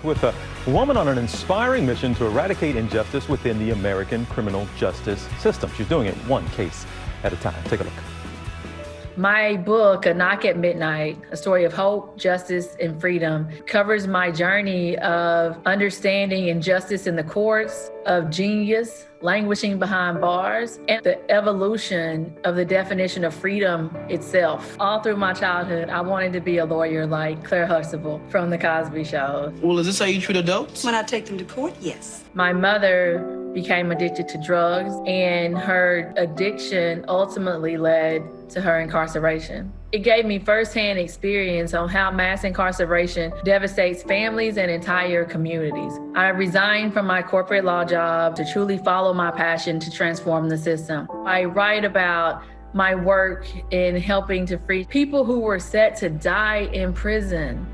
with a woman on an inspiring mission to eradicate injustice within the American criminal justice system. She's doing it one case at a time. Take a look. My book, A Knock at Midnight, a story of hope, justice, and freedom, covers my journey of understanding injustice in the courts, of genius languishing behind bars, and the evolution of the definition of freedom itself. All through my childhood, I wanted to be a lawyer like Claire Huxtable from The Cosby Show. Well, is this how you treat adults? When I take them to court, yes. My mother became addicted to drugs, and her addiction ultimately led to her incarceration. It gave me firsthand experience on how mass incarceration devastates families and entire communities. I resigned from my corporate law job to truly follow my passion to transform the system. I write about my work in helping to free people who were set to die in prison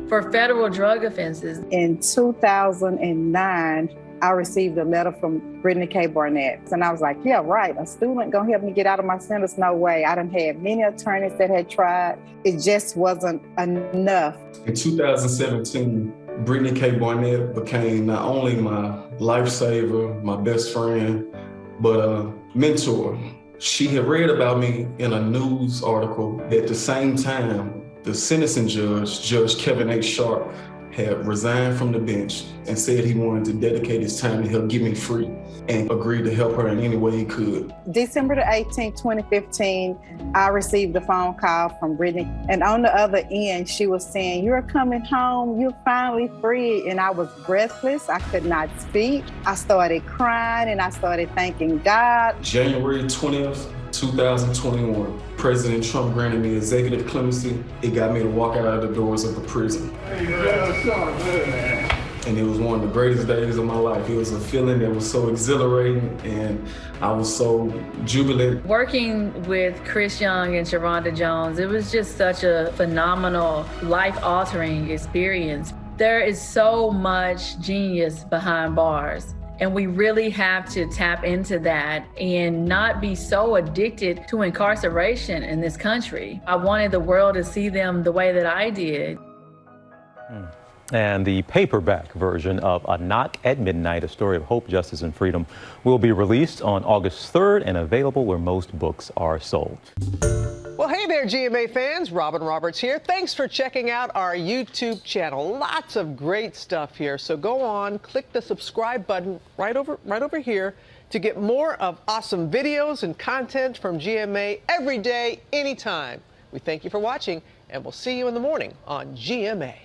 for federal drug offenses. In 2009, I received a letter from Brittany K. Barnett. And I was like, yeah, right. A student gonna help me get out of my sentence? No way. I done had many attorneys that had tried. It just wasn't enough. In 2017, Brittany K. Barnett became not only my lifesaver, my best friend, but a mentor. She had read about me in a news article. At the same time, the sentencing judge, Judge Kevin H. Sharp, had resigned from the bench and said he wanted to dedicate his time to help get me free, and agreed to help her in any way he could. December the 18th, 2015, I received a phone call from Brittany, and on the other end, she was saying, "You're coming home, you're finally free." And I was breathless, I could not speak. I started crying and I started thanking God. January 20th, 2021, President Trump granted me executive clemency. It got me to walk out of the doors of the prison. And it was one of the greatest days of my life. It was a feeling that was so exhilarating, and I was so jubilant. Working with Chris Young and Sharonda Jones, it was just such a phenomenal, life-altering experience. There is so much genius behind bars, and we really have to tap into that and not be so addicted to incarceration in this country. I wanted the world to see them the way that I did. And the paperback version of A Knock at Midnight, a story of hope, justice, and freedom, will be released on August 3rd and available where most books are sold. Well, hey there, GMA fans. Robin Roberts here. Thanks for checking out our YouTube channel. Lots of great stuff here. So go on, click the subscribe button right over here to get more of awesome videos and content from GMA every day, anytime. We thank you for watching, and we'll see you in the morning on GMA.